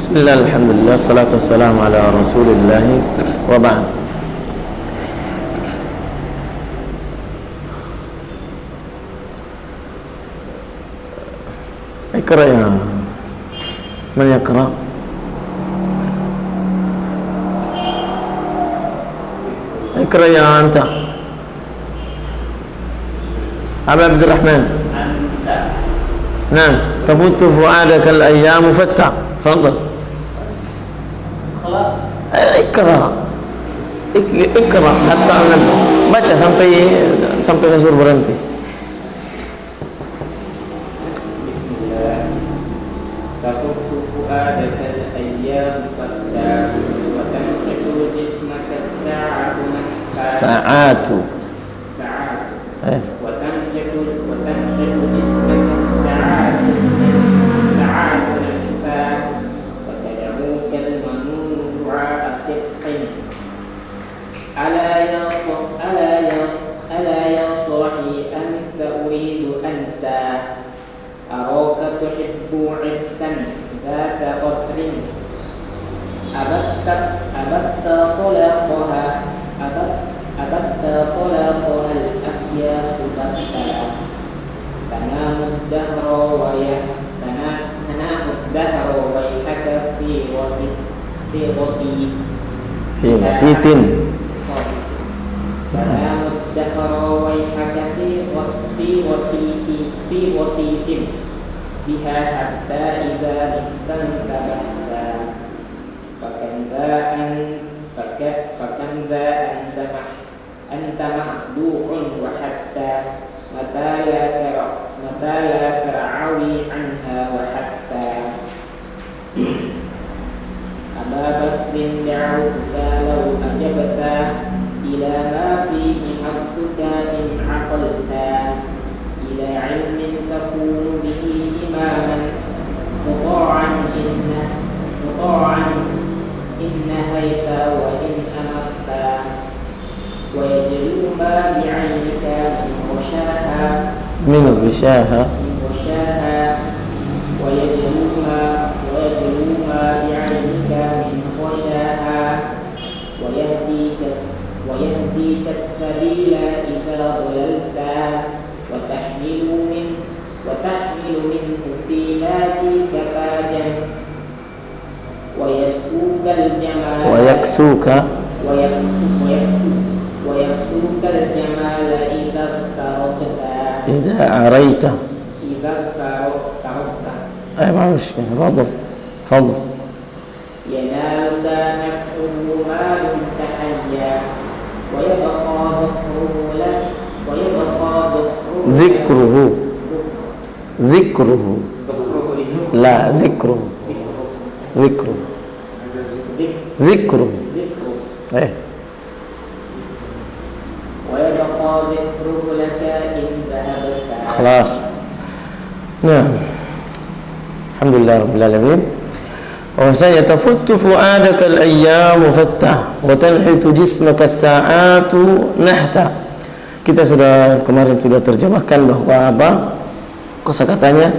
Bismillah, alhamdulillah, salatu wassalamu ala rasulillah wa ba'd. Ikra ya. Man yakra? Ikra ya anta. Abu Abdurrahman. Nah, tafutu fu'adaka al-ayyamu fatta. Tafadhal. Khalas. Ikra. Ikra hatta baca sampai saya suruh berhenti. Bismillah. Tafutu fu'adaka al-ayyamu fatta wa tanqitu jismaka Sa'atu. biha hatta idza intantabahta fakanza anta makhdu'un wa hatta mata la tar'awi anha wa hatta Aba Bakrin da'uka law ajabta ila ma fihi haqquka in aqalta ila ilmin takunu bihi imaman muta'an inna hayta wa in amatta wa yajlu ma bi'aynika min ghashaha wa yajlu ma bi'aynika min khashaha wa yahdika as-sabila idza dhalalta wa tahmilu minhu fi nadika fajan wa yaksuka al-jamala idza araita. أي ما مشكلة. تفضل. ينالك نفعه ما دمت حيا ويبقى ذكره لا ذكره إيه ويبقى ذكره لك إن ذهبت. خلاص. نعم. Alhamdulillah rabbil alamin. Wa sayatafuttu fu'adaka al-ayyamu fattah wa tanhitu jismaka as-sa'atu nahta. Kita kemarin sudah terjemahkan bahwa apa kosakatanya,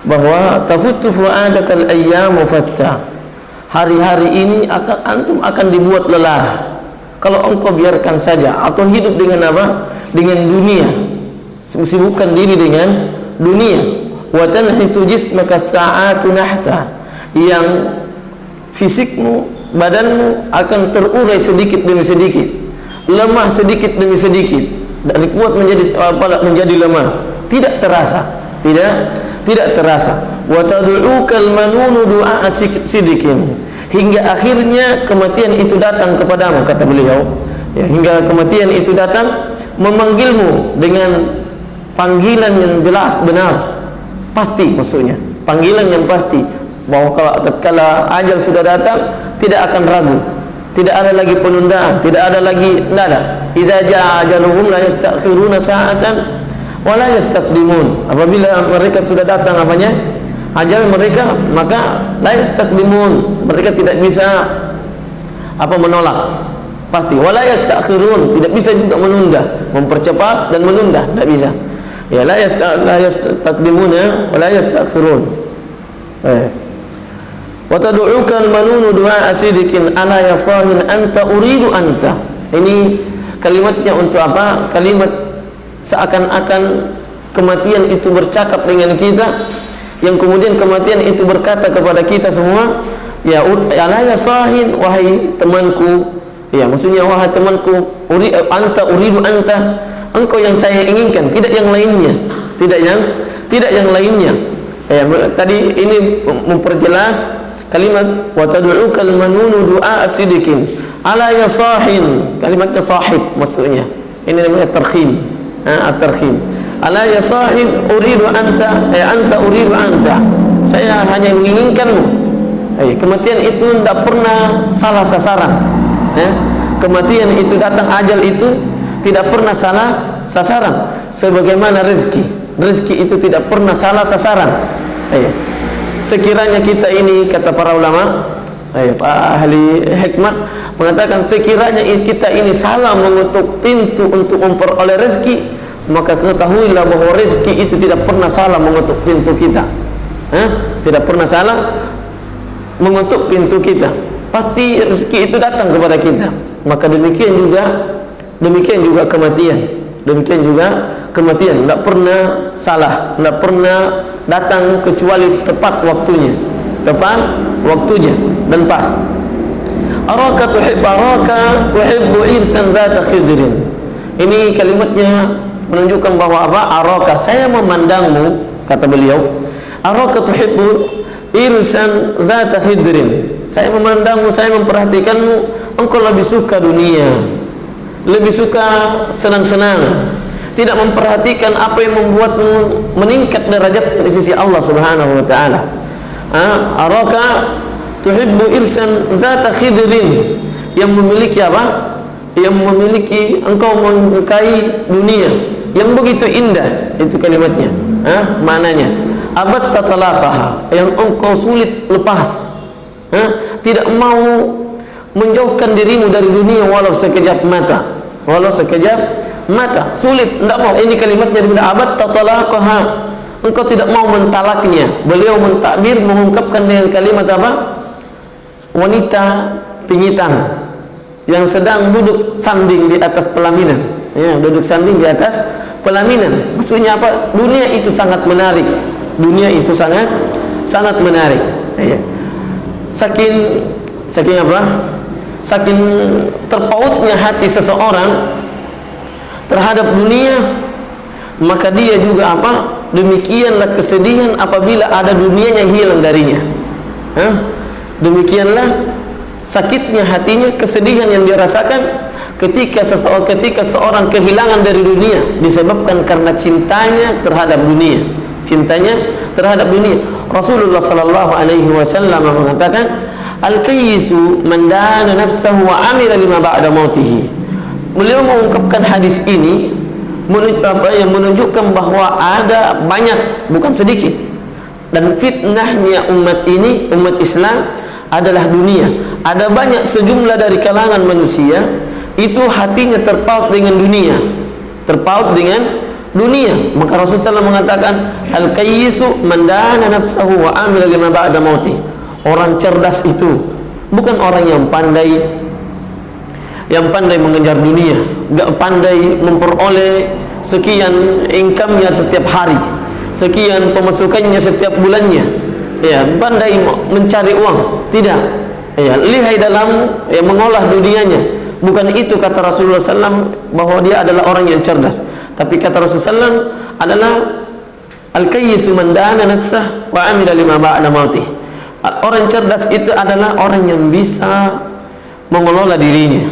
bahwa tafuttu fu'adaka al-ayyamu fattah, hari-hari ini antum akan dibuat lelah kalau engkau biarkan saja atau hidup dengan apa, dengan dunia, sibukkan diri dengan dunia. Wa tanhitu jismaka as-sa'atu nahta, yang fisikmu, badanmu akan terurai sedikit demi sedikit, lemah sedikit demi sedikit, dari kuat menjadi lemah, tidak terasa. Wa tad'uka al-manunu du'a sidikin, hingga akhirnya kematian itu datang kepadamu, kata beliau ya, hingga kematian itu datang memanggilmu dengan panggilan yang jelas, benar, pasti, maksudnya panggilan yang pasti, bahwa kalau tatkala ajal sudah datang tidak akan ragu, tidak ada lagi penundaan, tidak ada lagi nada. Idza jaa ajaluhum la yastakhiruna sa'atan wa la yastaqdimun. Apabila mereka sudah datang apanya, ajal mereka, maka la yastaqdimun, mereka tidak bisa menolak, pasti. Wa la yastakhirun, tidak bisa juga menunda, mempercepat dan menunda, tidak bisa. Ya, la yastaqdimuna wa la yastakhirun. Wa tad'uka al-manunu du'a asidikin ala yasahin anta uridu anta. Ini kalimatnya untuk apa? Kalimat seakan-akan kematian itu bercakap dengan kita, yang kemudian kematian itu berkata kepada kita semua, ya ala yasahin, wahai temanku. Ya, maksudnya wahai temanku, anta uridu anta, engkau yang saya inginkan, tidak yang lainnya, tidak yang lainnya. Ya, tadi ini memperjelas kalimat wa tad'ukal manunu du'a asidikin ala yasahin, kalimatnya sahib maksudnya. Ini namanya tarkhim, at-tarkhim. Ala yasahin uridu anta, anta uridu anta. Saya hanya menginginkanmu. Kematian itu tidak pernah salah sasaran. Kematian itu datang, ajal itu tidak pernah salah sasaran. Sebagaimana rezeki itu tidak pernah salah sasaran. Sekiranya kita ini, kata para ulama, ahli hikmah mengatakan, sekiranya kita ini salah mengetuk pintu untuk memperoleh rezeki, maka ketahuilah bahwa rezeki itu tidak pernah salah mengetuk pintu kita. Tidak pernah salah mengetuk pintu kita. Pasti rezeki itu datang kepada kita. Maka demikian juga kematian. Demikian juga kematian tidak pernah salah, tidak pernah datang kecuali tepat waktunya dan pas. Araka tuhibbu irsan zata khidrin. Ini kalimatnya menunjukkan bahwa apa? Araka, saya memandangmu, kata beliau. Araka tuhibbu irsan zata khidrin. Saya memandangmu, saya memperhatikanmu, engkau lebih suka dunia, lebih suka senang-senang, tidak memperhatikan apa yang membuatmu meningkat derajat di sisi Allah Subhanahu wa taala. Araka tuhibbu irsan zata khidrin, yang memiliki apa? Yang memiliki, engkau menyukai dunia yang begitu indah, itu kalimatnya. Maknanya abad tatalaqaha, yang engkau sulit lepas, tidak mau menjauhkan dirimu dari dunia walau sekejap mata, sulit, tidak mau. Ini kalimatnya bila abad tatalaqaha, engkau tidak mau mentalaknya. Beliau mentakbir, mengungkapkan dengan kalimat apa? Wanita pingitan yang sedang duduk sanding di atas pelaminan, duduk sanding di atas pelaminan. Maksudnya apa? Dunia itu sangat menarik. Dunia itu sangat menarik. Saking apa? Saking terpautnya hati seseorang terhadap dunia, maka dia juga apa? Demikianlah kesedihan apabila ada dunianya hilang darinya. Demikianlah sakitnya hatinya, kesedihan yang dia rasakan ketika seorang kehilangan dari dunia disebabkan karena cintanya terhadap dunia. Rasulullah sallallahu alaihi wasallam mengatakan, al-kayyisu man dana nafsahu wa amila lima ba'da mautihi. Beliau mengungkapkan hadis ini menunjukkan bahwa ada banyak, bukan sedikit, dan fitnahnya umat ini, umat Islam adalah dunia. Ada banyak sejumlah dari kalangan manusia itu hatinya terpaut dengan dunia, Maka Rasulullah SAW mengatakan, al-kayyisu man dana nafsahu wa amila lima ba'da mautih. Orang cerdas itu bukan orang yang pandai mengejar dunia, gak pandai memperoleh sekian income-nya setiap hari, sekian pemasukannya setiap bulannya, pandai mencari uang, tidak, lihai dalam mengolah dunianya. Bukan itu kata Rasulullah SAW bahwa dia adalah orang yang cerdas. Tapi kata Rasulullah SAW adalah al-kayyisu man dana nafsah wa amila lima ba'da mautih. Orang cerdas itu adalah orang yang bisa mengelola dirinya,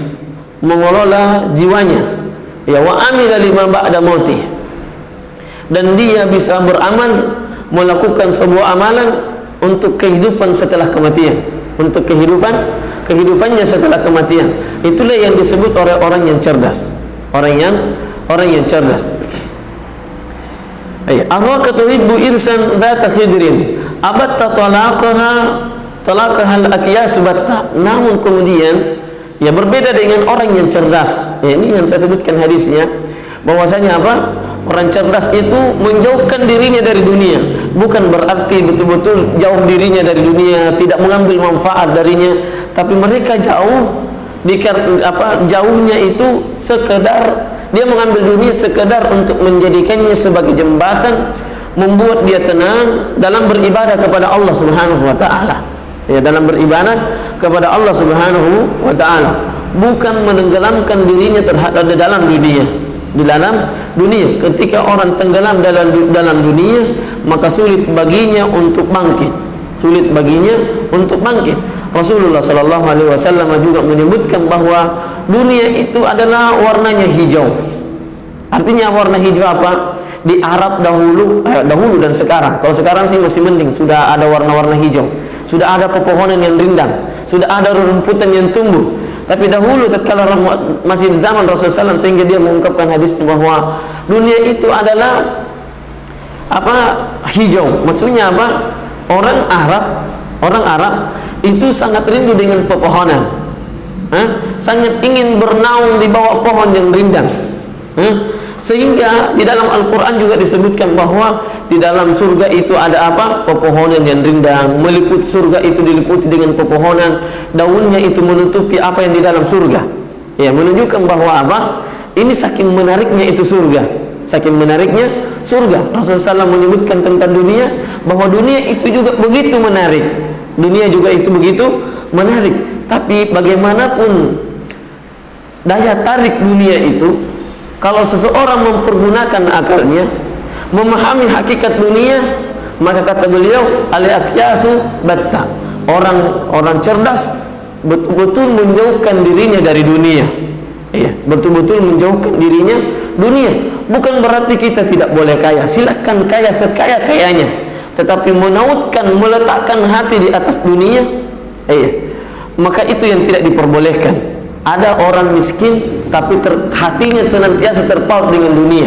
mengelola jiwanya, wa amila lima ba'da mautih, dan dia bisa beramal, melakukan sebuah amalan untuk kehidupan setelah kematian, untuk kehidupannya setelah kematian. Itulah yang disebut oleh orang yang cerdas, orang yang cerdas. Araka tuhibbu irsan zata khidrin abatta talaqaha al-aqyas batta. Namun kemudian berbeda dengan orang yang cerdas. Ini yang saya sebutkan hadisnya, bahwasanya apa? Orang cerdas itu menjauhkan dirinya dari dunia. Bukan berarti betul-betul jauh dirinya dari dunia, tidak mengambil manfaat darinya, tapi mereka jauh jauhnya itu sekedar dia mengambil dunia sekedar untuk menjadikannya sebagai jembatan, membuat dia tenang dalam beribadah kepada Allah Subhanahu wa taala. Ya, dalam beribadah kepada Allah Subhanahu wa taala, bukan menenggelamkan dirinya terhadap dalam dunia. Di dalam dunia, ketika orang tenggelam dalam dunia, maka sulit baginya untuk bangkit. Sulit baginya untuk bangkit. Rasulullah sallallahu alaihi wasallam juga menyebutkan bahwa dunia itu adalah warnanya hijau. Artinya warna hijau apa? Di Arab dahulu dan sekarang. Kalau sekarang sih masih mending, sudah ada warna-warna hijau, sudah ada pepohonan yang rindang, sudah ada rerumputan yang tumbuh. Tapi dahulu tatkala masih zaman Rasulullah SAW, sehingga dia mengungkapkan hadisnya bahwa dunia itu adalah hijau. Maksudnya apa? Orang Arab itu sangat rindu dengan pepohonan, sangat ingin bernaung di bawah pohon yang rindang, sehingga di dalam Al-Quran juga disebutkan bahwa di dalam surga itu ada pepohonan yang rindang, meliputi surga itu diliputi dengan pepohonan, daunnya itu menutupi apa yang di dalam surga. Ya, menunjukkan bahwa ini saking menariknya itu surga, saking menariknya surga. Rasulullah SAW menyebutkan tentang dunia bahwa dunia itu juga begitu menarik, dunia juga itu begitu menarik. Tapi bagaimanapun daya tarik dunia itu, kalau seseorang mempergunakan akalnya, memahami hakikat dunia, maka kata beliau, al-aqyasu batta, orang cerdas betul-betul menjauhkan dirinya dari dunia. Iya, betul-betul menjauhkan dirinya dunia. Bukan berarti kita tidak boleh kaya, silakan kaya sekaya-kayanya, tetapi meletakkan hati di atas dunia, maka itu yang tidak diperbolehkan. Ada orang miskin tapi hatinya senantiasa terpaut dengan dunia,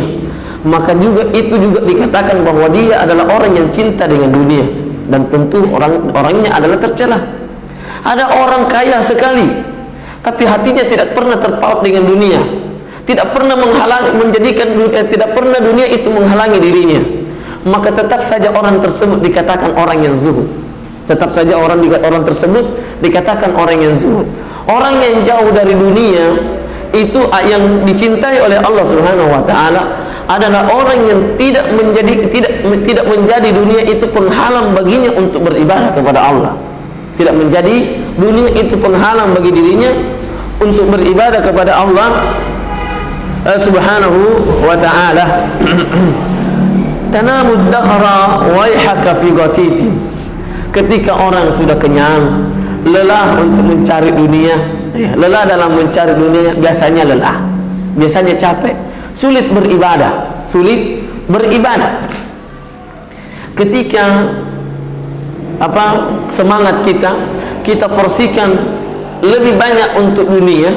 maka itu juga dikatakan bahwa dia adalah orang yang cinta dengan dunia, dan tentu orangnya adalah tercela. Ada orang kaya sekali tapi hatinya tidak pernah terpaut dengan dunia, tidak pernah tidak pernah dunia itu menghalangi dirinya, maka tetap saja orang tersebut dikatakan orang yang zuhud. Tetap saja orang tersebut dikatakan orang yang zuhud. Orang yang jauh dari dunia itu yang dicintai oleh Allah Subhanahu wa taala adalah orang yang tidak menjadi dunia itu penghalang baginya untuk beribadah kepada Allah. Tidak menjadi dunia itu penghalang bagi dirinya untuk beribadah kepada Allah Subhanahu wa taala. Tanamud dahra waihaka fi ghatitin. Ketika orang sudah kenyang, lelah untuk mencari dunia, lelah dalam mencari dunia, biasanya lelah, biasanya capek, sulit beribadah. Ketika semangat kita porsikan lebih banyak untuk dunia,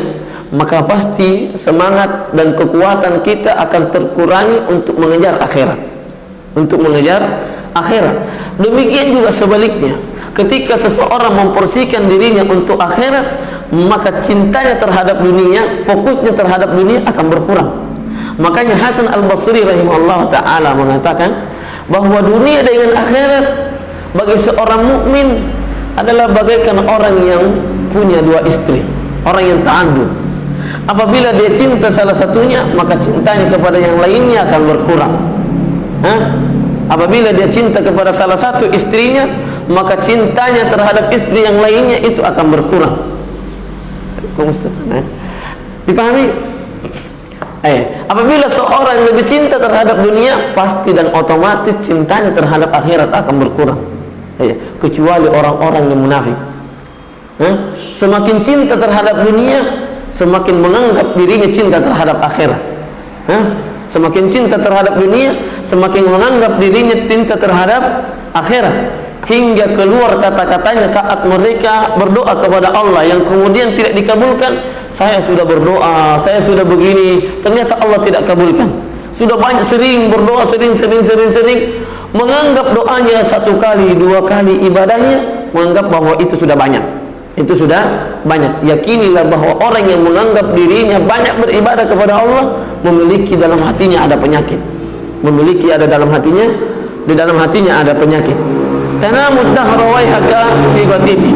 maka pasti semangat dan kekuatan kita akan terkurangi untuk mengejar akhirat. Demikian juga sebaliknya, ketika seseorang memporsikan dirinya untuk akhirat, maka cintanya terhadap dunia, fokusnya terhadap dunia akan berkurang. Makanya Hasan Al-Basri rahimahullah ta'ala mengatakan bahwa dunia dengan akhirat bagi seorang mukmin adalah bagaikan orang yang punya dua istri, orang yang ta'addud. Apabila dia cinta salah satunya, maka cintanya kepada yang lainnya akan berkurang. Apabila dia cinta kepada salah satu istrinya, maka cintanya terhadap istri yang lainnya itu akan berkurang. Dipahami? Apabila seorang lebih cinta terhadap dunia, pasti dan otomatis cintanya terhadap akhirat akan berkurang. Kecuali orang-orang yang munafik. Semakin cinta terhadap dunia, semakin menganggap dirinya cinta terhadap akhirat. Semakin cinta terhadap dunia, semakin menganggap dirinya cinta terhadap akhirat, hingga keluar kata-katanya saat mereka berdoa kepada Allah yang kemudian tidak dikabulkan. Saya sudah berdoa, saya sudah begini, ternyata Allah tidak kabulkan. Sudah banyak sering berdoa, sering menganggap doanya satu kali, dua kali ibadahnya, menganggap bahwa itu sudah banyak. Itu sudah banyak. Yakinilah bahwa orang yang menganggap dirinya banyak beribadah kepada Allah memiliki dalam hatinya ada penyakit. memiliki ada dalam hatinya, di dalam hatinya ada penyakit. Tanamud dahra waihaka fi ghatiti.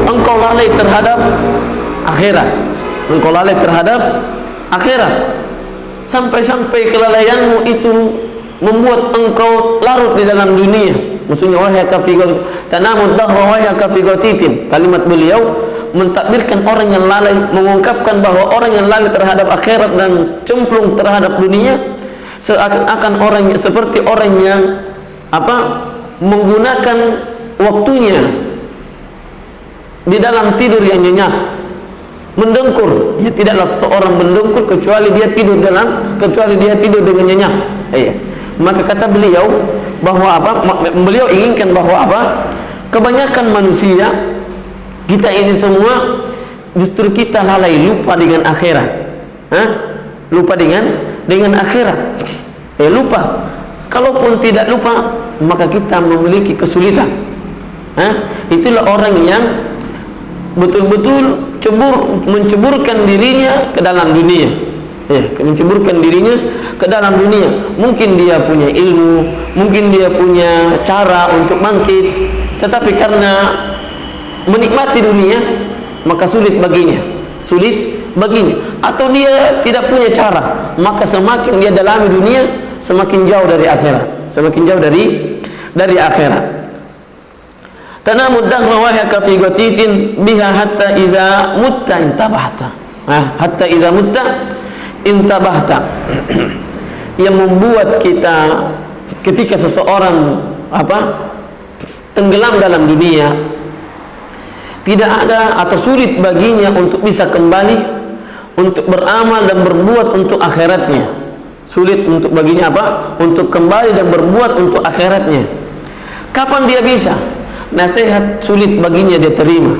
Engkau lalai terhadap akhirat. Engkau lalai terhadap akhirat. Sampai-sampai kelalaianmu itu membuat engkau larut di dalam dunia. Maksudnya waihaka fi ghatiti. Tanamud dahra waihaka fi ghatiti. Kalimat beliau mentakbirkan orang yang lalai, mengungkapkan bahwa orang yang lalai terhadap akhirat dan cemplung terhadap dunia seakan-akan orang seperti orang yang menggunakan waktunya di dalam tidur yang nyenyak, mendengkur. Ya, tidaklah seorang mendengkur kecuali dia tidur dengan nyenyak. Maka kata beliau bahwa beliau inginkan bahwa kebanyakan manusia kita ini semua justru kita lalai, lupa dengan akhirat. Lupa dengan akhirat. Lupa. Kalaupun tidak lupa, maka kita memiliki kesulitan. Itulah orang yang betul-betul menceburkan dirinya ke dalam dunia. Menceburkan dirinya ke dalam dunia. Mungkin dia punya ilmu, mungkin dia punya cara untuk bangkit, tetapi karena menikmati dunia, maka sulit baginya. Atau dia tidak punya cara, maka semakin dia dalami dunia, semakin jauh dari akhirat, semakin jauh dari akhirat. Tanamud dahra wahyaka fi ghatitin biha hatta iza mutta intabahta. Hatta iza mutta intabahta. Yang membuat kita ketika seseorang tenggelam dalam dunia, tidak ada atau sulit baginya untuk bisa kembali untuk beramal dan berbuat untuk akhiratnya. Sulit untuk baginya untuk kembali dan berbuat untuk akhiratnya. Kapan dia bisa? Nasihat sulit baginya dia terima.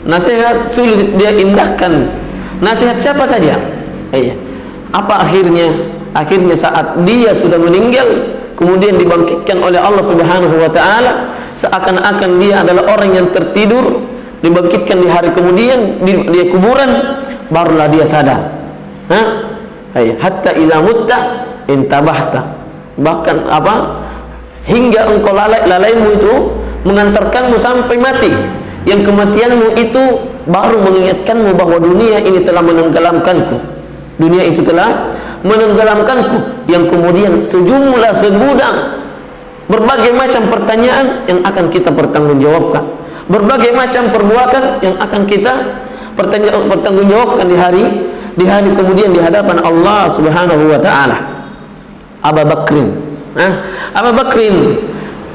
Nasihat sulit dia indahkan. Nasihat siapa saja. Apa akhirnya? Akhirnya saat dia sudah meninggal, kemudian dibangkitkan oleh Allah Subhanahu wa taala, seakan-akan dia adalah orang yang tertidur, dibangkitkan di hari kemudian di kuburan, barulah dia sadar. Hatta idza mutta intabahta. Bahkan hingga engkau lalaimu itu mengantarkanmu sampai mati, yang kematianmu itu baru mengingatkanmu bahwa dunia ini telah menenggelamkanku. Dunia itu telah menenggelamkanku, yang kemudian segudang berbagai macam pertanyaan yang akan kita pertanggungjawabkan, berbagai macam perbuatan yang akan kita pertanggungjawabkan di hari kemudian di hadapan Allah Subhanahu wa taala. Abu Bakrin,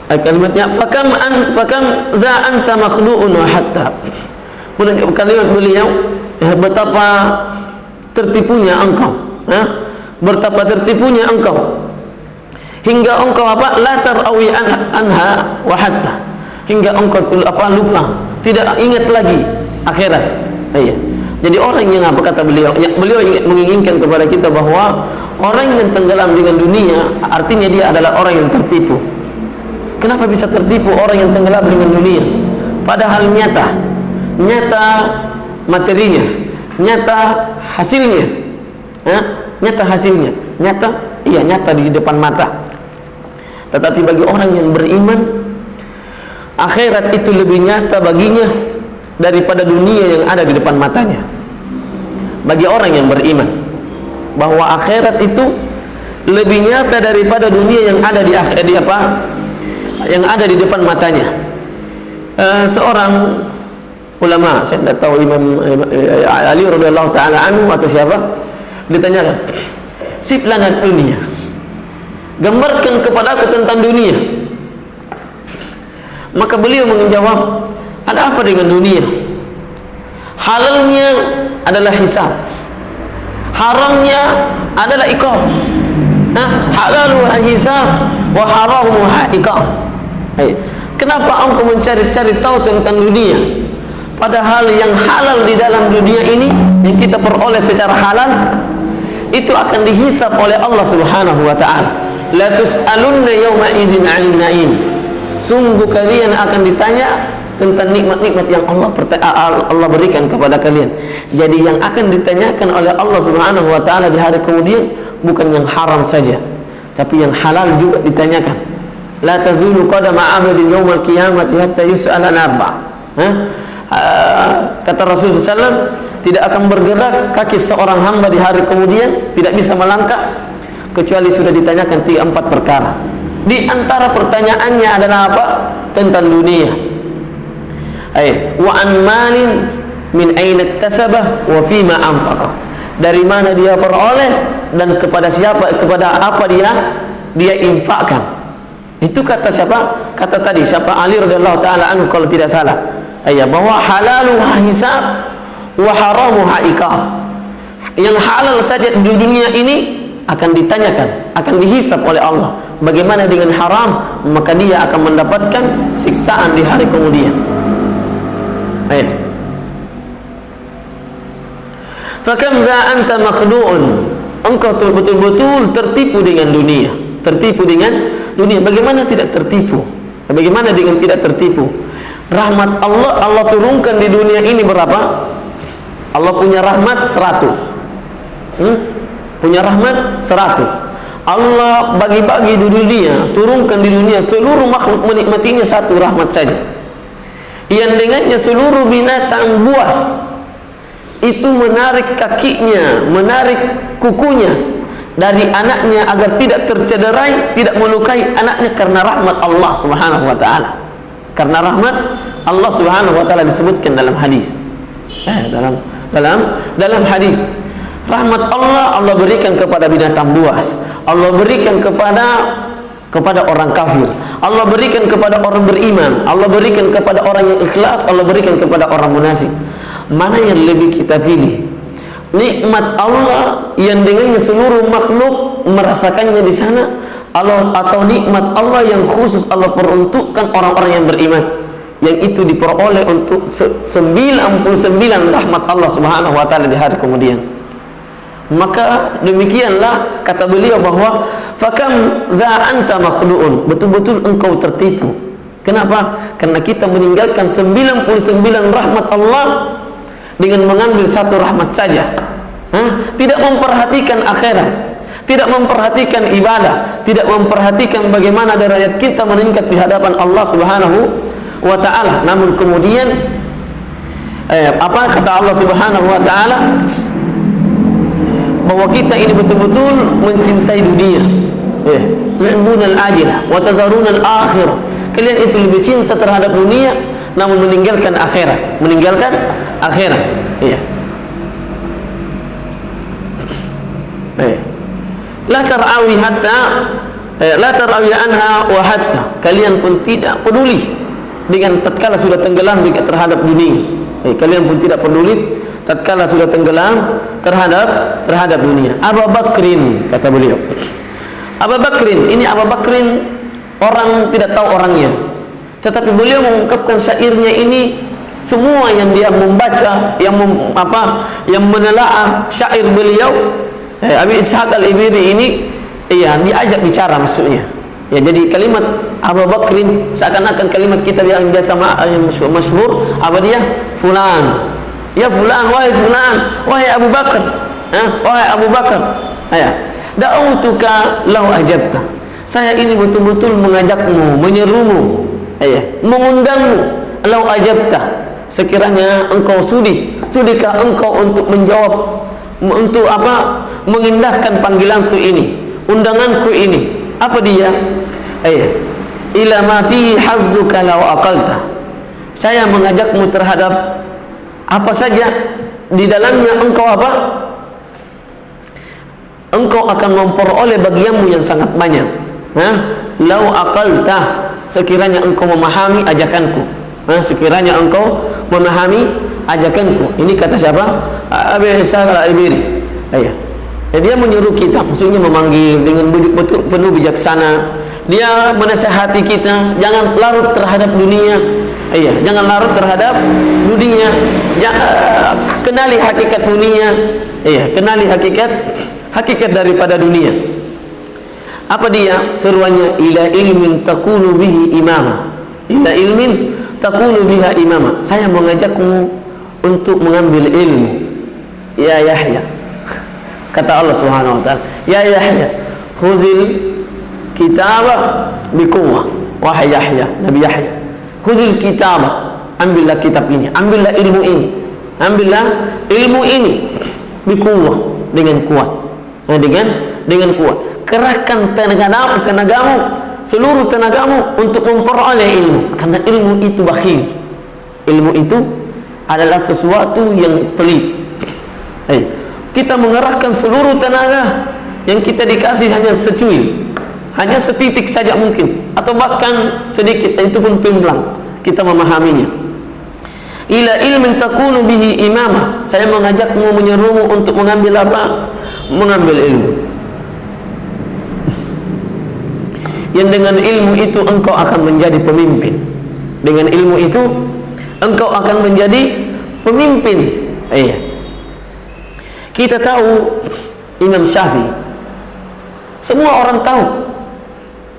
kalimatnya fakam za anta makhlu'un wa hatta. Kalimat beliau, betapa tertipunya engkau, betapa tertipunya engkau hingga engkau la tarawi anha wa hatta, hingga engkau lupa, tidak ingat lagi akhirat. Jadi orang yang kata beliau menginginkan kepada kita bahwa orang yang tenggelam dengan dunia artinya dia adalah orang yang tertipu. Kenapa bisa tertipu orang yang tenggelam dengan dunia? Padahal nyata materinya, nyata hasilnya, nyata di depan mata. Tetapi bagi orang yang beriman, akhirat itu lebih nyata baginya daripada dunia yang ada di depan matanya. Bagi orang yang beriman, bahwa akhirat itu lebih nyata daripada dunia yang ada yang ada di depan matanya. Seorang ulama, saya tidak tahu Imam Ali radhiyallahu taala anhu atau siapa, ditanyakan, sif lana dunia, gambarkan kepada aku tentang dunia. Maka beliau menjawab, ada apa dengan dunia? Halalnya adalah hisab, haramnya adalah iqab. Halaluha hisab wa haramuha iqab. Kenapa engkau mencari-cari tahu tentang dunia, padahal yang halal di dalam dunia ini yang kita peroleh secara halal itu akan dihisab oleh Allah Subhanahu wa taala. La tus'alunna yawma idzin 'anil na'im. Sungguh kalian akan ditanya tentang nikmat-nikmat yang Allah berikan kepada kalian. Jadi yang akan ditanyakan oleh Allah Subhanahu wa taala di hari kemudian bukan yang haram saja, tapi yang halal juga ditanyakan. La tazulu qadama 'abdin yaumal qiyamati hatta yus'ala an arba'. Kata Rasulullah SAW, tidak akan bergerak kaki seorang hamba di hari kemudian, tidak bisa melangkah kecuali sudah ditanyakan 4 perkara. Di antara pertanyaannya adalah apa? Tentang dunia. Wa an malin min aina iktasabah wa fima anfaqah. Dari mana dia peroleh dan kepada siapa, kepada apa dia infakkan. Itu kata siapa? Kata tadi siapa? Ali radhiyallahu taala anhu kalau tidak salah. Bahwa halaluha hisab wa haramuha iqab. Yang halal saja di dunia ini akan ditanyakan, akan dihisab oleh Allah. Bagaimana dengan haram? Maka dia akan mendapatkan siksaan di hari kemudian. Fakam za anta makhdu'un. Engkau betul-betul tertipu dengan dunia. Tertipu dengan dunia. Bagaimana tidak tertipu? Bagaimana dengan tidak tertipu? Rahmat Allah turunkan di dunia ini berapa? Allah punya rahmat 100. Punya rahmat 100. Allah bagi-bagi di dunia, turunkan di dunia, seluruh makhluk menikmatinya satu rahmat saja. Yang dengannya seluruh binatang buas itu menarik kakinya, menarik kukunya dari anaknya agar tidak tercederai, tidak melukai anaknya karena rahmat Allah Subhanahu wa taala. Karena rahmat Allah Subhanahu wa taala disebutkan dalam hadis. Dalam hadis, rahmat Allah berikan kepada binatang buas, Allah berikan kepada orang kafir, Allah berikan kepada orang beriman, Allah berikan kepada orang yang ikhlas, Allah berikan kepada orang munafik. Mana yang lebih kita pilih? Nikmat Allah yang dengannya seluruh makhluk merasakannya di sana, atau nikmat Allah yang khusus Allah peruntukkan orang-orang yang beriman, yang itu diperoleh untuk 99 rahmat Allah Subhanahu wa taala di hari kemudian. Maka demikianlah kata beliau bahwa fakam za anta makhdu'un, betul-betul engkau tertipu. Kenapa? Karena kita meninggalkan 99 rahmat Allah dengan mengambil satu rahmat saja. Tidak memperhatikan akhirat, tidak memperhatikan ibadah, tidak memperhatikan bagaimana derajat kita meningkat di hadapan Allah Subhanahu wa taala. Namun kemudian apa kata Allah Subhanahu wa taala? Bahwa kita ini betul-betul mencintai dunia. Tuhibbunal ajilah wa tazarunal akhirah. Kalian itu lebih cinta terhadap dunia namun meninggalkan akhirat, meninggalkan akhirat. La tar'awi hatta la tar'awi anha wa hatta. Kalian pun tidak peduli dengan tatkala sudah tenggelam terhadap dunia. Kalian pun tidak peduli tatkala sudah tenggelam terhadap dunia. Abu Bakrin, kata beliau. Abu Bakrin, ini Abu Bakrin orang tidak tahu orangnya, tetapi beliau mengungkapkan syairnya ini, semua yang dia membaca, yang menelaah syair beliau, Abi Ishaq Al-Ibiri ini, diajak bicara maksudnya. Jadi kalimat Abu Bakrin seakan-akan kalimat kita yang biasa yang masyhur, apa dia? Fulan. Ya fulan, wahai fulan, wahai Abu Bakar, wahai Abu Bakar, da'utuka lau ajabta. Saya ini betul-betul mengajakmu, menyerumu, mengundangmu, lau ajabta. Sekiranya engkau sudikah engkau untuk menjawab, untuk mengindahkan panggilanku ini, undanganku ini. Apa dia? Ila ma fihi hazzuka lau aqalta. Saya mengajakmu terhadap apa saja di dalamnya engkau engkau akan memperoleh bagianmu yang sangat banyak. Lau aqalta, sekiranya engkau memahami ajakanku. Sekiranya engkau memahami ajakanku. Ini kata siapa? Abi Ishaq Al-Ibiri. Dia menyuruh kita, maksudnya memanggil dengan penuh bijaksana. Dia menasihati kita jangan larut terhadap dunia. Jangan larut terhadap dunia. Kenali hakikat dunia. Kenali hakikat daripada dunia. Apa dia seruannya? Ila ilmin takunu bihi imama. Ila ilmin takunu biha imama. Saya mengajakmu untuk mengambil ilmu. Ya Yahya, kata Allah Subhanahu wa taala, ya Yahya, khuzil kitaba biquwwah. Wahai Yahya, Nabi Yahya, khuzil kitaba, ambillah kitab ini, ambillah ilmu ini, ambillah ilmu ini biquwwah, dengan kuat. Nah, dengan kuat. Kerahkan tenagamu, seluruh tenagamu untuk memperoleh ilmu, karena ilmu itu bakhil. Ilmu itu adalah sesuatu yang pelit. Kita mengerahkan seluruh tenaga yang kita dikasih hanya secuil, hanya setitik saja mungkin, atau bahkan sedikit, itu pun pimplang kita memahaminya. Ila ilmin takunu bihi imama, saya mengajakmu, menyerumu untuk mengambil apa? Mengambil ilmu. Yang dengan ilmu itu engkau akan menjadi pemimpin. Dengan ilmu itu engkau akan menjadi pemimpin. Kita tahu Imam Syafi'i, semua orang tahu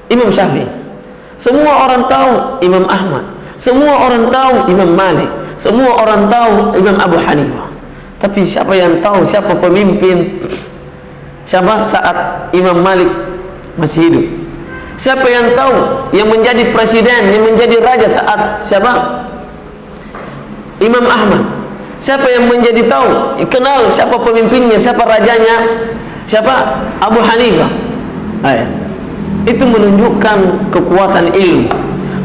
Imam Syafi'i, semua orang tahu Imam Ahmad, semua orang tahu Imam Malik, semua orang tahu Imam Abu Hanifah. Tapi siapa yang tahu siapa pemimpin? Siapa saat Imam Malik masih hidup? Siapa yang tahu yang menjadi presiden, yang menjadi raja saat siapa? Imam Ahmad. Siapa yang menjadi tahu, kenal siapa pemimpinnya, siapa rajanya? Siapa? Abu Hanifah. Itu menunjukkan kekuatan ilmu,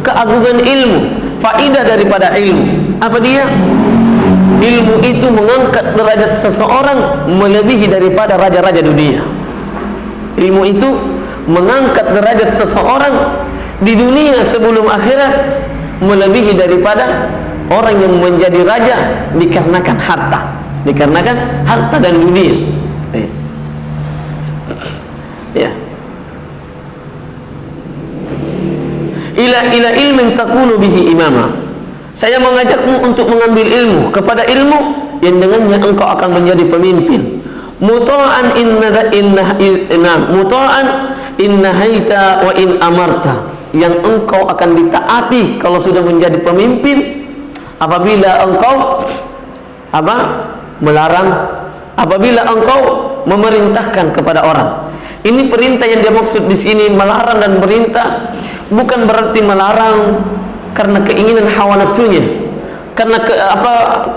keagungan ilmu, faidah daripada ilmu. Apa dia? Ilmu itu mengangkat derajat seseorang melebihi daripada raja-raja dunia. Ilmu itu mengangkat derajat seseorang di dunia sebelum akhirat melebihi daripada orang yang menjadi raja dikarenakan harta dan dunia. Ila ilmin takunu bihi imama, saya mengajakmu untuk mengambil ilmu, kepada ilmu yang dengannya engkau akan menjadi pemimpin. Muta'an innahaita wa in amarta, yang engkau akan ditaati kalau sudah menjadi pemimpin apabila engkau melarang, apabila engkau memerintahkan kepada orang. Ini perintah yang dia maksud di sini, melarang dan perintah, bukan berarti melarang karena keinginan hawa nafsunya, karena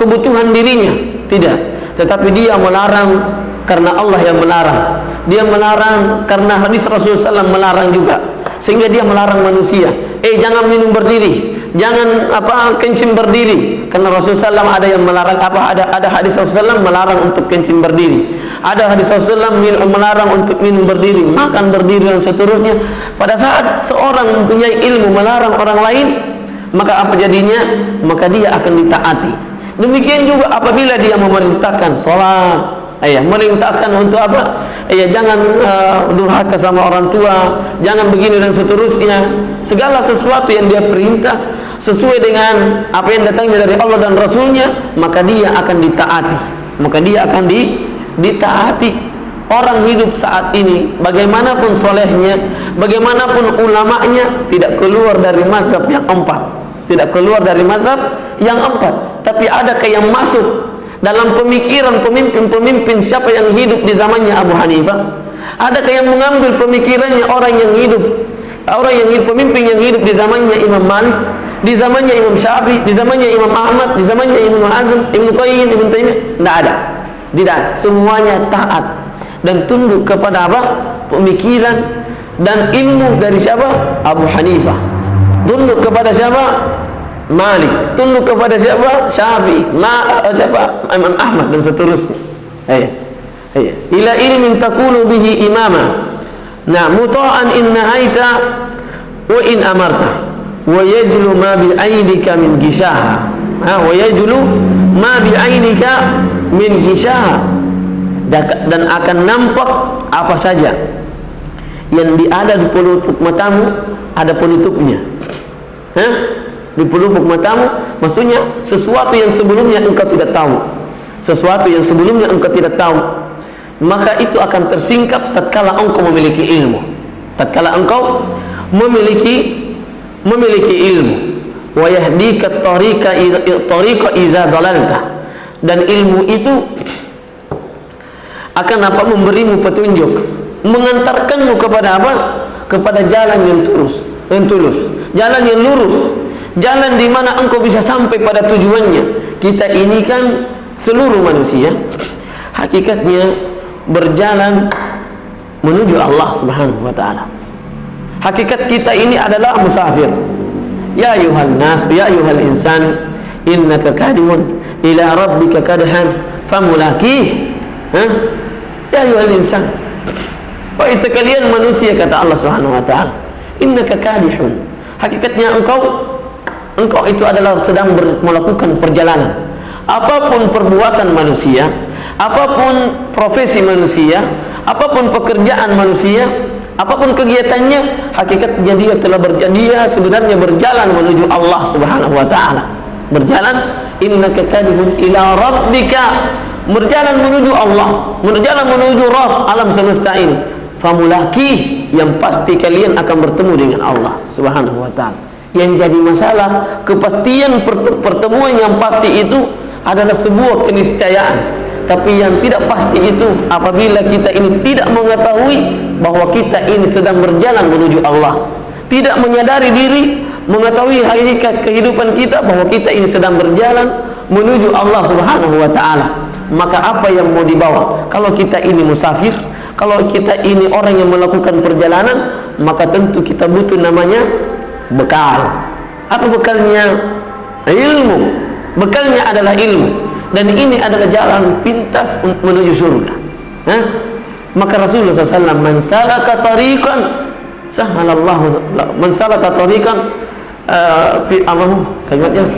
kebutuhan dirinya, tidak. Tetapi dia melarang karena Allah yang melarang. Dia melarang karena hadis Rasulullah SAW melarang juga, sehingga dia melarang manusia. Jangan minum berdiri, jangan kencing berdiri, karena Rasulullah SAW ada yang melarang ada hadis Rasulullah SAW melarang untuk kencing berdiri, ada hadis Rasulullah SAW melarang untuk minum berdiri, makan berdiri dan seterusnya. Pada saat seorang mempunyai ilmu melarang orang lain, maka apa jadinya? Maka dia akan ditaati. Demikian juga apabila dia memerintahkan sholat, merintahkan untuk jangan durhaka sama orang tua, jangan begini dan seterusnya. Segala sesuatu yang dia perintah sesuai dengan apa yang datangnya dari Allah dan Rasulnya, maka dia akan ditaati, maka dia akan ditaati. Orang hidup saat ini, bagaimanapun solehnya, bagaimanapun ulamanya, tidak keluar dari mazhab yang empat, tidak keluar dari mazhab yang empat. Tapi adakah yang masuk dalam pemikiran pemimpin-pemimpin siapa yang hidup di zamannya Abu Hanifah? Adakah yang mengambil pemikirannya orang yang hidup pemimpin yang hidup di zamannya Imam Malik, di zamannya Imam Syafi'i, di zamannya Imam Ahmad, di zamannya Ibnu Hazm, Ibnu Qayyim, Ibnu Taimiyah? Tidak ada. Tidak. Semuanya taat dan tunduk kepada pemikiran dan ilmu dari siapa? Abu Hanifah. Tunduk kepada siapa? Malik. Tunduk kepada siapa? Syafi'i. Siapa? Imam Ahmad dan seterusnya. Ila ilmin takunu bihi imama. Muta'an in nahaita wa in amarta wa yajlu ma bi aidika min gishaha. Wa yajlu ma bi aidika min gishaha, dan akan nampak apa saja yang ada di pelupuk matamu, ada penutupnya. Di pelupuk matamu, maksudnya sesuatu yang sebelumnya engkau tidak tahu, sesuatu yang sebelumnya engkau tidak tahu, maka itu akan tersingkap tatkala engkau memiliki ilmu, tatkala engkau memiliki ilmu. Wa yahdika tariqa iza dalalta, dan ilmu itu akan memberimu petunjuk, mengantarkanmu kepada kepada jalan yang tulus, jalan yang lurus, jalan di mana engkau bisa sampai pada tujuannya. Kita ini kan seluruh manusia hakikatnya berjalan menuju Allah Subhanahu wa taala. Hakikat kita ini adalah musafir. Ya ayuhan nas, ya ayuhal insan, innaka kadihun ila rabbika kadhan famulaqih. Ya ayuhal insan, wahai sekalian manusia, kata Allah Subhanahu wa taala, innaka kadihun. Hakikatnya engkau itu adalah sedang melakukan perjalanan. Apapun perbuatan manusia, apapun profesi manusia, apapun pekerjaan manusia, apapun kegiatannya, hakikatnya dia telah dia sebenarnya berjalan menuju Allah Subhanahu wa taala. Berjalan, innaka kadihun ila rabbika, berjalan menuju Allah, berjalan menuju Rabb alam semesta ini. Famulaqih, yang pasti kalian akan bertemu dengan Allah Subhanahu wa taala. Yang jadi masalah, kepastian pertemuan yang pasti itu adalah sebuah keniscayaan. Tapi yang tidak pasti itu apabila kita ini tidak mengetahui bahwa kita ini sedang berjalan menuju Allah, tidak menyadari diri, mengetahui hakikat kehidupan kita bahwa kita ini sedang berjalan menuju Allah Subhanahu wa taala. Maka apa yang mau dibawa? Kalau kita ini musafir, kalau kita ini orang yang melakukan perjalanan, maka tentu kita butuh namanya bekal. Apa bekalnya? Ilmu. Bekalnya adalah ilmu. Dan ini adalah jalan pintas menuju surga. Maka Rasulullah SAW, man salaka tariqan sahalallahu, man salaka tariqan fi Allah kalimatnya,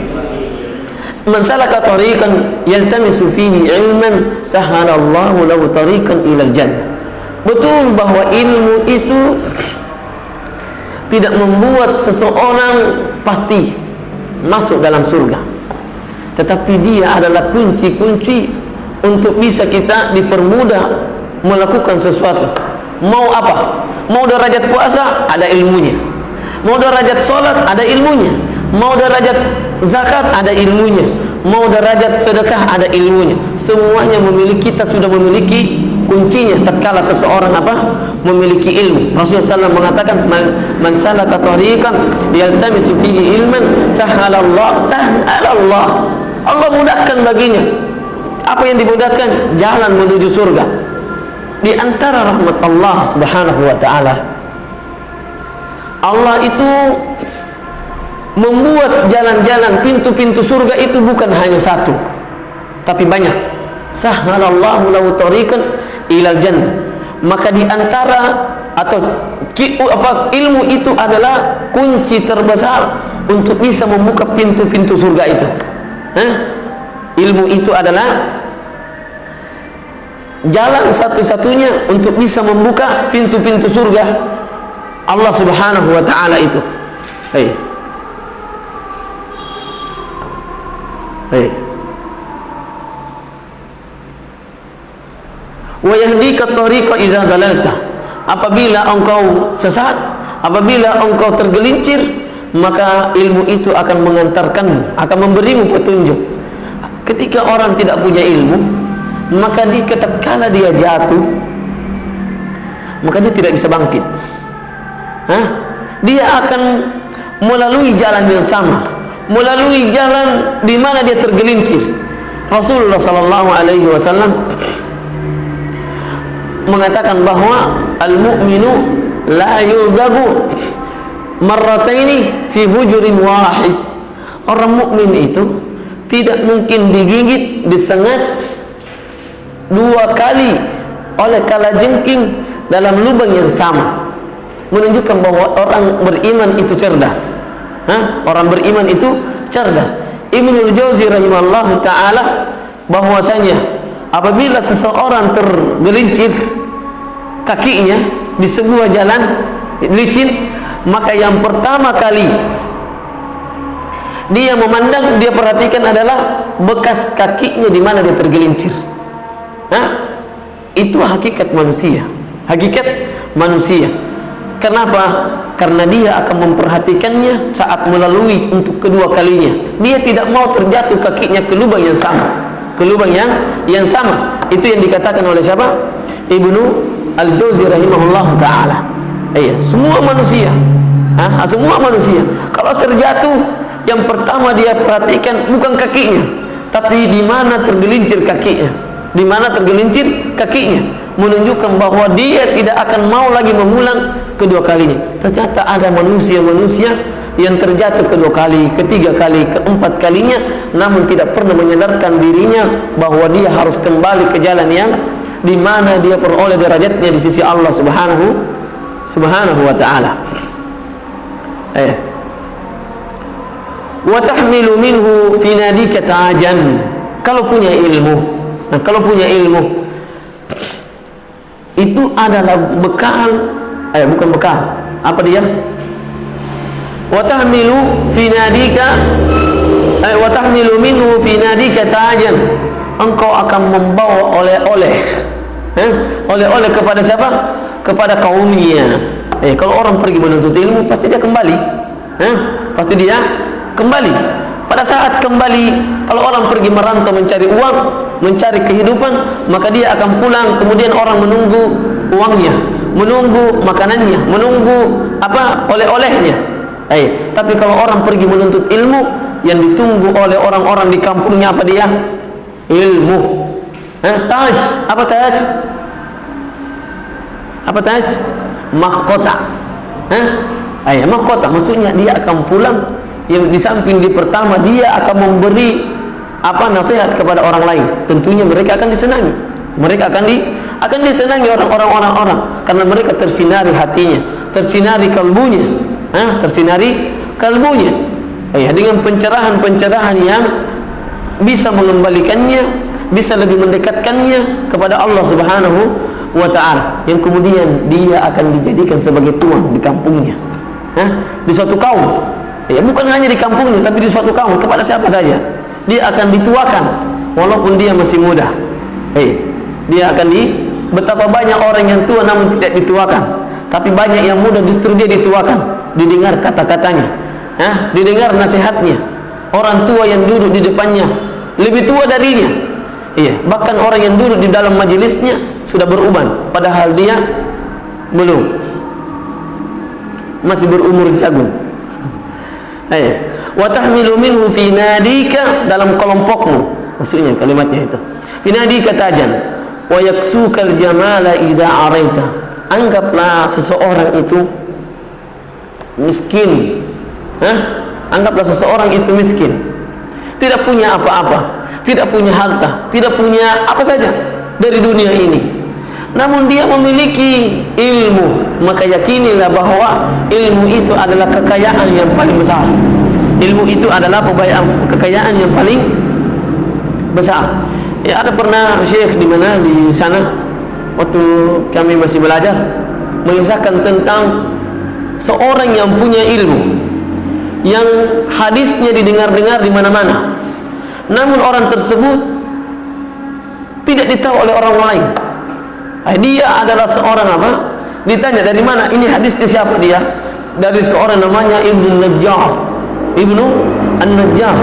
man salaka tariqan yaltamisu fihi ilman sahalallahu lahu tariqan ilal jannah. Betul bahwa ilmu itu tidak membuat seseorang pasti masuk dalam surga, tetapi dia adalah kunci-kunci untuk bisa kita dipermudah melakukan sesuatu. Mau apa? Mau derajat puasa, ada ilmunya. Mau derajat sholat, ada ilmunya. Mau derajat zakat, ada ilmunya. Mau derajat sedekah, ada ilmunya. Semuanya kita sudah memiliki kuncinya tatkala seseorang memiliki ilmu. Rasulullah SAW mengatakan, man salaka tariqan yaltamisu fihi ilman sahalallah, Allah mudahkan baginya. Apa yang dimudahkan? Jalan menuju surga. Di antara rahmat Allah Subhanahu wa taala, Allah itu membuat jalan-jalan, pintu-pintu surga itu bukan hanya satu, tapi banyak. Sahalallahu lahu tariqan ilal jannah. Maka di antara atau ilmu itu adalah kunci terbesar untuk bisa membuka pintu-pintu surga itu. Ilmu itu adalah jalan satu-satunya untuk bisa membuka pintu-pintu surga Allah Subhanahu wa taala itu. Wa yahdika tariqa idza dalalta. Apabila engkau sesat, apabila engkau tergelincir, maka ilmu itu akan mengantarkanmu, akan memberimu petunjuk. Ketika orang tidak punya ilmu, maka tatkala dia jatuh, maka dia tidak bisa bangkit. Dia akan melalui jalan yang sama, melalui jalan di mana dia tergelincir. Rasulullah sallallahu alaihi wasallam mengatakan bahwa al-mu'minu la yudabu marrataini fi hujurin wahid. Orang mukmin itu tidak mungkin digigit, disengat dua kali oleh kalajengking dalam lubang yang sama. Menunjukkan bahwa orang beriman itu cerdas. Orang beriman itu cerdas. Ibnul Jauzi rahimahullah ta'ala bahwasanya apabila seseorang tergelincir kakinya di sebuah jalan licin, maka yang pertama kali dia memandang, dia perhatikan adalah bekas kakinya di mana dia tergelincir. Itu hakikat manusia. Hakikat manusia. Kenapa? Karena dia akan memperhatikannya saat melalui untuk kedua kalinya. Dia tidak mau terjatuh kakinya ke lubang yang sama, ke lubang yang sama. Itu yang dikatakan oleh siapa? Ibnu Al-Jauzi rahimahullah ta'ala. Iya, semua manusia. Semua manusia. Kalau terjatuh, yang pertama dia perhatikan bukan kakinya, tapi di mana tergelincir kakinya. Di mana tergelincir kakinya, menunjukkan bahwa dia tidak akan mau lagi mengulang kedua kalinya. Ternyata ada manusia-manusia yang terjatuh kedua kali, ketiga kali, keempat kalinya, namun tidak pernah menyadarkan dirinya bahwa dia harus kembali ke jalan yang di mana dia peroleh derajatnya di sisi Allah Subhanahu wa ta'ala. Wa tahmilu minhu fi nadika ta'ajan. Kalau punya ilmu, kalau punya ilmu itu adalah bekal, bukan bekal, apa dia? Wa tahmilu fi nadika wa tahmilu minhu fi nadika ta'ajan. Engkau akan membawa oleh-oleh. Oleh-oleh kepada siapa? Kepada kaumnya. Kalau orang pergi menuntut ilmu, pasti dia kembali. Pasti dia kembali. Pada saat kembali, kalau orang pergi merantau mencari uang, mencari kehidupan, maka dia akan pulang. Kemudian orang menunggu uangnya, menunggu makanannya, menunggu oleh-olehnya. Tapi kalau orang pergi menuntut ilmu, yang ditunggu oleh orang-orang di kampungnya apa dia? Ilmu. Taj. Apa taj? Apa taj? Mahkota. Mahkota. Maksudnya dia akan pulang, yang di samping di pertama dia akan memberi nasihat kepada orang lain. Tentunya mereka akan disenangi. Mereka akan disenangi orang karena mereka tersinari hatinya, tersinari kalbunya, tersinari kalbunya. Dengan pencerahan-pencerahan yang bisa mengembalikannya, bisa lebih mendekatkannya kepada Allah Subhanahu wa ta'ala, yang kemudian dia akan dijadikan sebagai tuan di kampungnya, di suatu kaum. Bukan hanya di kampungnya, tapi di suatu kaum, kepada siapa saja dia akan dituakan walaupun dia masih muda. Dia akan betapa banyak orang yang tua namun tidak dituakan, tapi banyak yang muda justru dia dituakan, didengar kata-katanya, didengar nasihatnya. Orang tua yang duduk di depannya lebih tua darinya. Bahkan orang yang duduk di dalam majelisnya sudah beruban, padahal dia belum, masih berumur jagung. Wa tahmilu minhu fi nadika, dalam kelompokmu, maksudnya kalimatnya itu. Fi nadika tajan wa yaksukal jamala idza araita. Anggaplah seseorang itu miskin. Anggaplah seseorang itu miskin, tidak punya apa-apa, tidak punya harta, tidak punya apa saja dari dunia ini, namun dia memiliki ilmu. Maka yakinilah bahwa ilmu itu adalah kekayaan yang paling besar. Ilmu itu adalah kekayaan yang paling besar. Ada pernah syekh di mana di sana waktu kami masih belajar mengisahkan tentang seorang yang punya ilmu, yang hadisnya didengar-dengar di mana-mana, namun orang tersebut tidak ditahu oleh orang lain. Dia adalah seorang ditanya dari mana ini hadisnya, siapa dia? Dari seorang namanya Ibnu An-Najjar.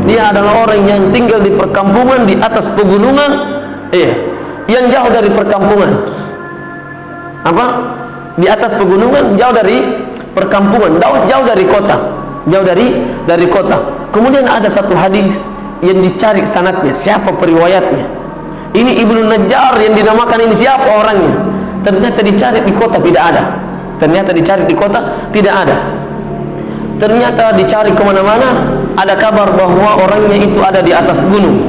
Dia adalah orang yang tinggal di perkampungan di atas pegunungan, yang jauh dari perkampungan. Di atas pegunungan, jauh dari perkampungan, jauh dari kota, jauh dari kota. Kemudian ada satu hadis yang dicari sanadnya, siapa periwayatnya. Ini Ibnu Najjar yang dinamakan ini, siapa orangnya? Ternyata dicari di kota tidak ada. Ternyata dicari di kota tidak ada. Ternyata dicari kemana-mana, ada kabar bahwa orangnya itu ada di atas gunung,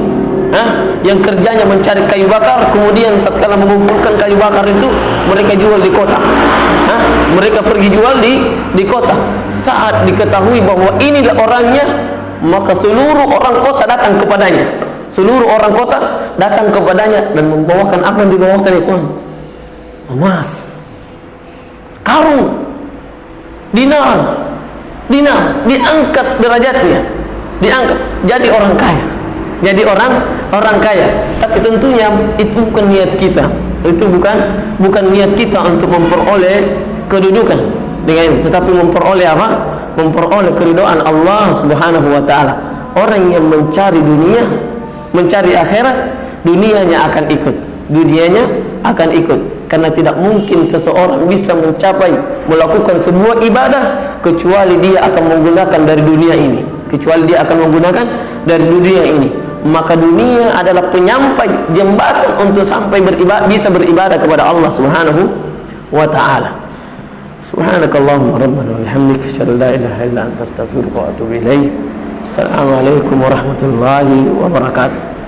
yang kerjanya mencari kayu bakar. Kemudian setelah mengumpulkan kayu bakar itu, mereka jual di kota. Mereka pergi jual di kota. Saat diketahui bahwa inilah orangnya, maka seluruh orang kota datang kepadanya. Seluruh orang kota datang kepadanya dan membawakan apa yang dibawakan, ikhwan? Emas, karung, dinar, diangkat derajatnya, diangkat jadi orang kaya, jadi orang kaya. Tapi tentunya itu bukan niat kita, itu bukan niat kita untuk memperoleh kedudukan dengan ini, tetapi memperoleh apa? Memperoleh keridhaan Allah Subhanahu wa ta'ala. Orang yang mencari dunia, mencari akhirat, dunianya akan ikut, dunianya akan ikut. Karena tidak mungkin seseorang bisa mencapai melakukan sebuah ibadah kecuali dia akan menggunakan dari dunia ini, kecuali dia akan menggunakan dari dunia ini. Maka dunia adalah penyampai jembatan untuk sampai bisa beribadah kepada Allah Subhanahu wa taala. Subhanakallahumma rabbana wa bihamdika asyhadu an la ilaha illa anta astaghfiruka wa atubu ilaik. Assalamualaikum warahmatullahi wabarakatuh.